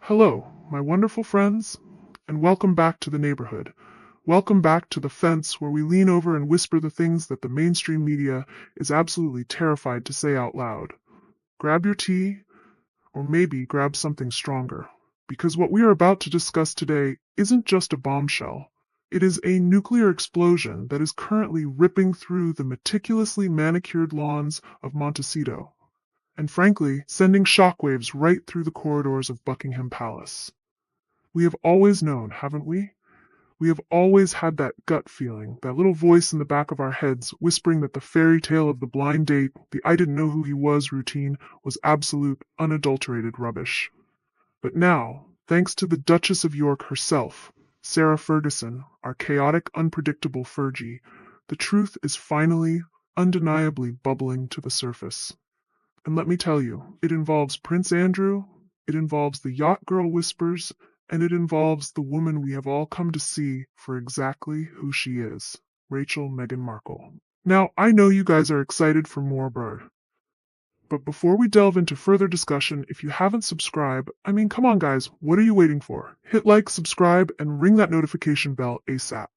Hello, my wonderful friends, and welcome back to the neighborhood. Welcome back to the fence where we lean over and whisper the things that the mainstream media is absolutely terrified to say out loud. Grab your tea, or maybe grab something stronger, because what we are about to discuss today isn't just a bombshell. It is a nuclear explosion that is currently ripping through the meticulously manicured lawns of Montecito, and frankly, sending shockwaves right through the corridors of Buckingham Palace. We have always known, haven't we? We have always had that gut feeling, that little voice in the back of our heads whispering that the fairy tale of the blind date, the I didn't know who he was routine, was absolute, unadulterated rubbish. But now, thanks to the Duchess of York herself, Sarah Ferguson, our chaotic, unpredictable Fergie, the truth is finally, undeniably bubbling to the surface. And let me tell you, it involves Prince Andrew, it involves the Yacht Girl whispers, and it involves the woman we have all come to see for exactly who she is, Rachel Meghan Markle. Now, I know you guys are excited for more Bird, but before we delve into further discussion, if you haven't subscribed, come on guys, what are you waiting for? Hit like, subscribe, and ring that notification bell ASAP.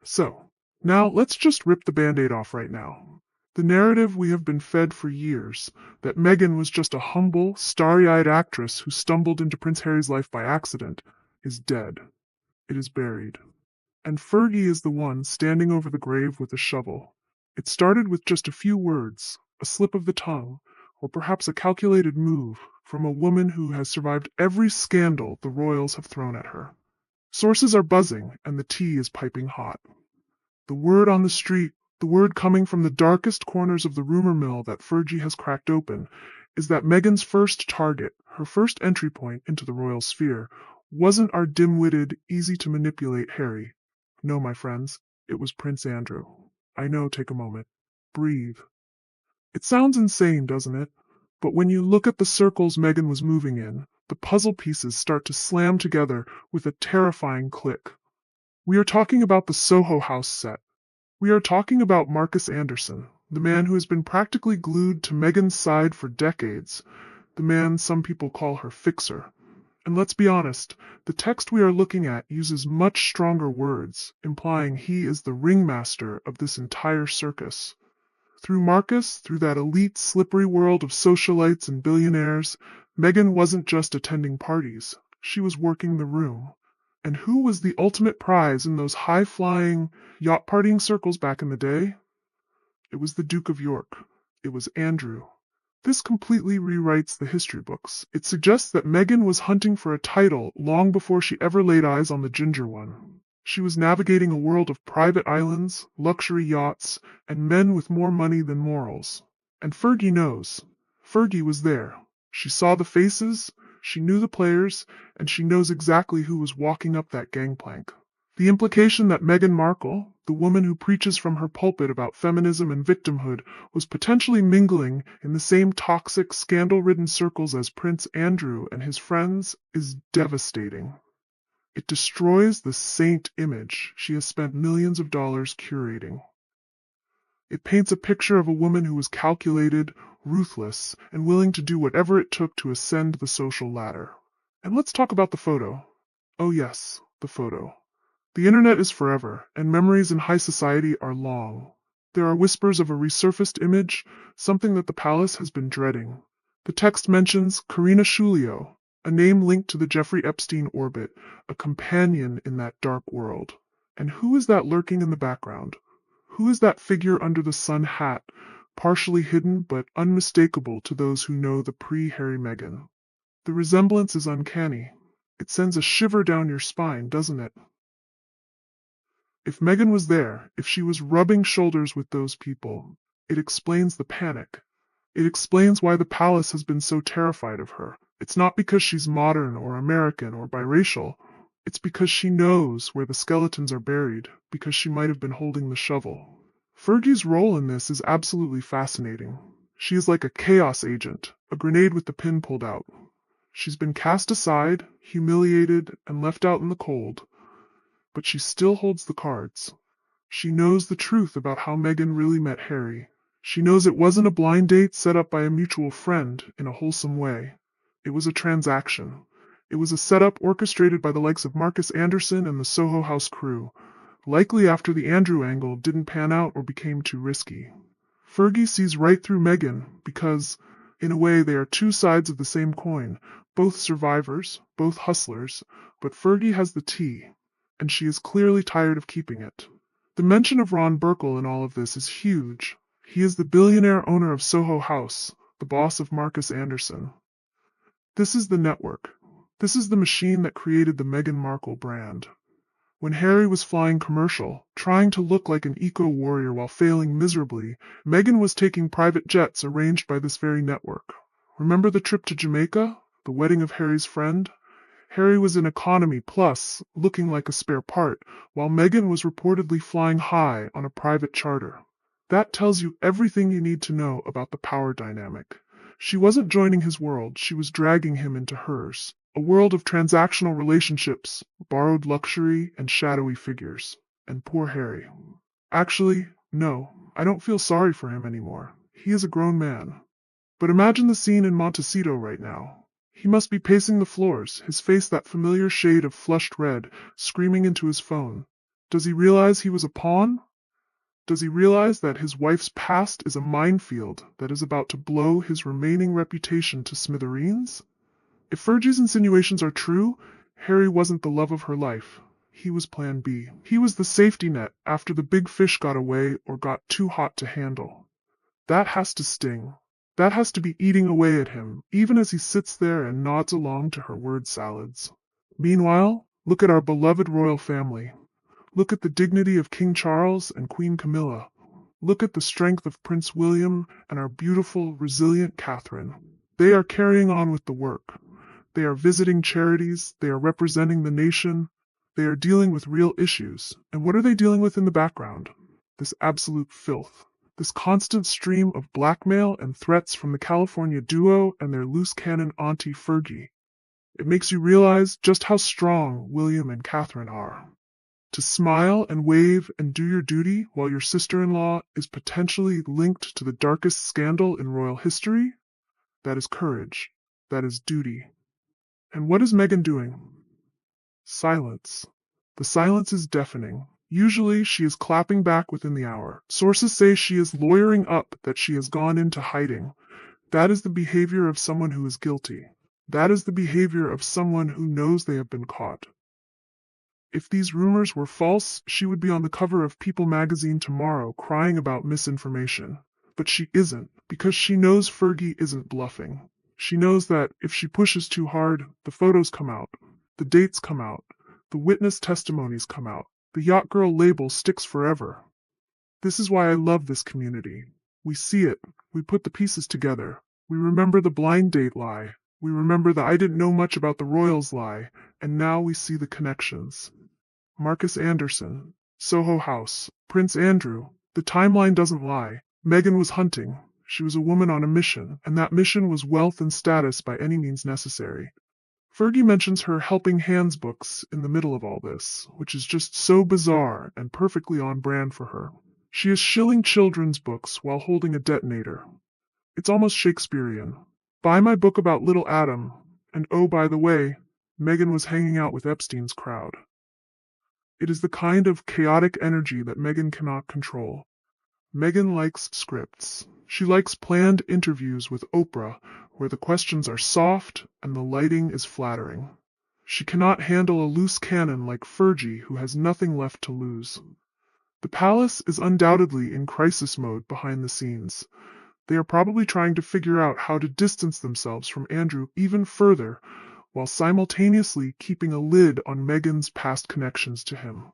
So, now let's just rip the band-aid off right now. The narrative we have been fed for years, that Meghan was just a humble, starry-eyed actress who stumbled into Prince Harry's life by accident, is dead. It is buried. And Fergie is the one standing over the grave with a shovel. It started with just a few words, a slip of the tongue, or perhaps a calculated move from a woman who has survived every scandal the royals have thrown at her. Sources are buzzing, and the tea is piping hot. The word on the street, the word coming from the darkest corners of the rumor mill that Fergie has cracked open, is that Meghan's first target, her first entry point into the royal sphere, wasn't our dim-witted, easy-to-manipulate Harry. No, my friends, it was Prince Andrew. I know, take a moment. Breathe. It sounds insane, doesn't it? But when you look at the circles Meghan was moving in, the puzzle pieces start to slam together with a terrifying click. We are talking about the Soho House set. We are talking about Marcus Anderson, the man who has been practically glued to Meghan's side for decades, the man some people call her fixer. And let's be honest, the text we are looking at uses much stronger words, implying he is the ringmaster of this entire circus. Through Marcus, through that elite, slippery world of socialites and billionaires, Meghan wasn't just attending parties, she was working the room. And who was the ultimate prize in those high-flying, yacht-partying circles back in the day? It was the Duke of York. It was Andrew. This completely rewrites the history books. It suggests that Meghan was hunting for a title long before she ever laid eyes on the ginger one. She was navigating a world of private islands, luxury yachts, and men with more money than morals. And Fergie knows. Fergie was there. She saw the faces, she knew the players, and she knows exactly who was walking up that gangplank. The implication that Meghan Markle, the woman who preaches from her pulpit about feminism and victimhood, was potentially mingling in the same toxic, scandal-ridden circles as Prince Andrew and his friends is devastating. It destroys the saint image she has spent millions of dollars curating. It paints a picture of a woman who was calculated, ruthless, and willing to do whatever it took to ascend the social ladder. And let's talk about the photo. Oh yes, the photo. The internet is forever, and memories in high society are long. There are whispers of a resurfaced image, something that the palace has been dreading. The text mentions Karina Schulio, a name linked to the Jeffrey Epstein orbit, a companion in that dark world. And who is that lurking in the background? Who is that figure under the sun hat, partially hidden but unmistakable to those who know the pre-Harry Meghan? The resemblance is uncanny. It sends a shiver down your spine, doesn't it? If Meghan was there, if she was rubbing shoulders with those people, it explains the panic. It explains why the palace has been so terrified of her. It's not because she's modern or American or biracial. It's because she knows where the skeletons are buried, because she might have been holding the shovel. Fergie's role in this is absolutely fascinating. She is like a chaos agent, a grenade with the pin pulled out. She's been cast aside, humiliated, and left out in the cold. But she still holds the cards. She knows the truth about how Meghan really met Harry. She knows it wasn't a blind date set up by a mutual friend in a wholesome way. It was a transaction. It was a setup orchestrated by the likes of Marcus Anderson and the Soho House crew, likely after the Andrew angle didn't pan out or became too risky. Fergie sees right through Meghan because, in a way, they are two sides of the same coin, both survivors, both hustlers, but Fergie has the tea, and she is clearly tired of keeping it. The mention of Ron Burkle in all of this is huge. He is the billionaire owner of Soho House, the boss of Marcus Anderson. This is the network. This is the machine that created the Meghan Markle brand. When Harry was flying commercial, trying to look like an eco-warrior while failing miserably, Meghan was taking private jets arranged by this very network. Remember the trip to Jamaica? The wedding of Harry's friend? Harry was in economy plus, looking like a spare part, while Meghan was reportedly flying high on a private charter. That tells you everything you need to know about the power dynamic. She wasn't joining his world, she was dragging him into hers. A world of transactional relationships, borrowed luxury, and shadowy figures. And poor Harry. Actually, no, I don't feel sorry for him anymore. He is a grown man. But imagine the scene in Montecito right now. He must be pacing the floors, his face that familiar shade of flushed red, screaming into his phone. Does he realize he was a pawn? Does he realize that his wife's past is a minefield that is about to blow his remaining reputation to smithereens? If Fergie's insinuations are true, Harry wasn't the love of her life. He was Plan B. He was the safety net after the big fish got away or got too hot to handle. That has to sting. That has to be eating away at him, even as he sits there and nods along to her word salads. Meanwhile, look at our beloved royal family. Look at the dignity of King Charles and Queen Camilla. Look at the strength of Prince William and our beautiful, resilient Catherine. They are carrying on with the work. They are visiting charities. They are representing the nation. They are dealing with real issues. And what are they dealing with in the background? This absolute filth. This constant stream of blackmail and threats from the California duo and their loose cannon auntie Fergie. It makes you realize just how strong William and Catherine are. To smile and wave and do your duty while your sister-in-law is potentially linked to the darkest scandal in royal history? That is courage. That is duty. And what is Meghan doing? Silence. The silence is deafening. Usually she is clapping back within the hour. Sources say she is lawyering up that she has gone into hiding. That is the behavior of someone who is guilty. That is the behavior of someone who knows they have been caught. If these rumors were false, she would be on the cover of People magazine tomorrow crying about misinformation. But she isn't, because she knows Fergie isn't bluffing. She knows that if she pushes too hard, the photos come out, the dates come out, the witness testimonies come out. The Yacht Girl label sticks forever. This is why I love this community. We see it. We put the pieces together. We remember the blind date lie. We remember the I didn't know much about the royals lie. And now we see the connections. Marcus Anderson, Soho House, Prince Andrew. The timeline doesn't lie. Meghan was hunting. She was a woman on a mission, and that mission was wealth and status by any means necessary. Fergie mentions her helping hands books in the middle of all this, which is just so bizarre and perfectly on brand for her. She is shilling children's books while holding a detonator. It's almost Shakespearean. Buy my book about little Adam, and oh, by the way, Meghan was hanging out with Epstein's crowd. It is the kind of chaotic energy that Meghan cannot control. Meghan likes scripts. She likes planned interviews with Oprah, where the questions are soft and the lighting is flattering. She cannot handle a loose cannon like Fergie, who has nothing left to lose. The palace is undoubtedly in crisis mode behind the scenes. They are probably trying to figure out how to distance themselves from Andrew even further, while simultaneously keeping a lid on Meghan's past connections to him.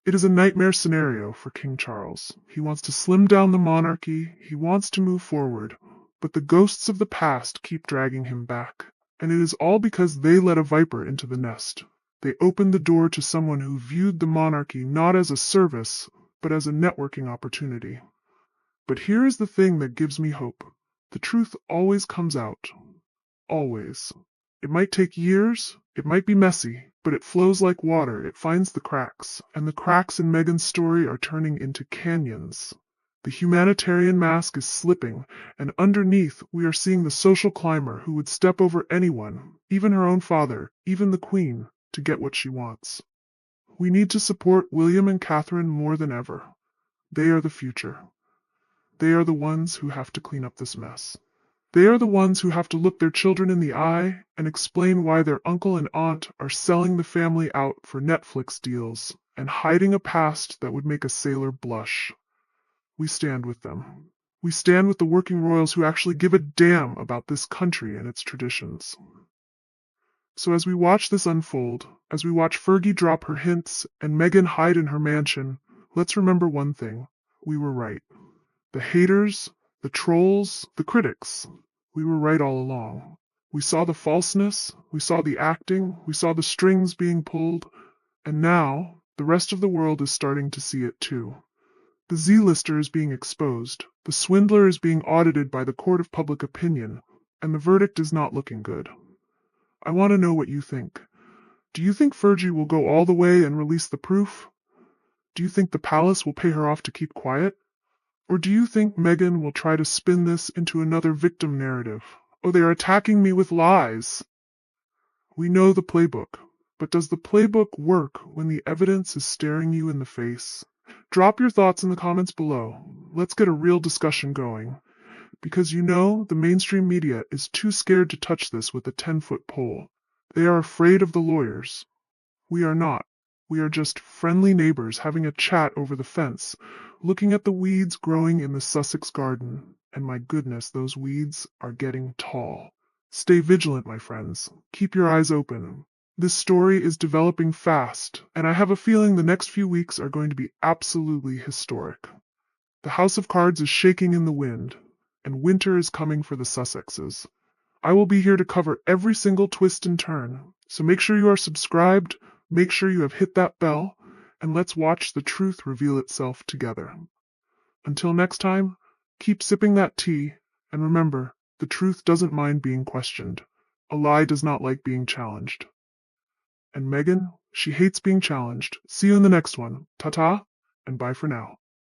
It is a nightmare scenario for King Charles. He wants to slim down the monarchy, he wants to move forward, but the ghosts of the past keep dragging him back. And it is all because they let a viper into the nest. They opened the door to someone who viewed the monarchy not as a service, but as a networking opportunity. But here is the thing that gives me hope. The truth always comes out. Always. It might take years, it might be messy, but it flows like water, it finds the cracks, and the cracks in Meghan's story are turning into canyons. The humanitarian mask is slipping, and underneath we are seeing the social climber who would step over anyone, even her own father, even the Queen, to get what she wants. We need to support William and Catherine more than ever. They are the future. They are the ones who have to clean up this mess. They are the ones who have to look their children in the eye and explain why their uncle and aunt are selling the family out for Netflix deals and hiding a past that would make a sailor blush. We stand with them. We stand with the working royals who actually give a damn about this country and its traditions. So as we watch this unfold, as we watch Fergie drop her hints and Meghan hide in her mansion, let's remember one thing. We were right. The haters, the trolls, the critics, we were right all along. We saw the falseness, we saw the acting, we saw the strings being pulled, and now the rest of the world is starting to see it too. The Z-lister is being exposed, the swindler is being audited by the court of public opinion, and the verdict is not looking good. I want to know what you think. Do you think Fergie will go all the way and release the proof? Do you think the palace will pay her off to keep quiet? Or do you think Meghan will try to spin this into another victim narrative? Oh, they are attacking me with lies. We know the playbook, but does the playbook work when the evidence is staring you in the face? Drop your thoughts in the comments below. Let's get a real discussion going. Because the mainstream media is too scared to touch this with a 10-foot pole. They are afraid of the lawyers. We are not. We are just friendly neighbors having a chat over the fence, looking at the weeds growing in the Sussex garden. And my goodness, those weeds are getting tall. Stay vigilant, my friends. Keep your eyes open. This story is developing fast, and I have a feeling the next few weeks are going to be absolutely historic. The House of Cards is shaking in the wind, and winter is coming for the Sussexes. I will be here to cover every single twist and turn, so make sure you are subscribed, make sure you have hit that bell, and let's watch the truth reveal itself together. Until next time, keep sipping that tea, and remember, the truth doesn't mind being questioned. A lie does not like being challenged. And Meghan, she hates being challenged. See you in the next one. Ta-ta, and bye for now.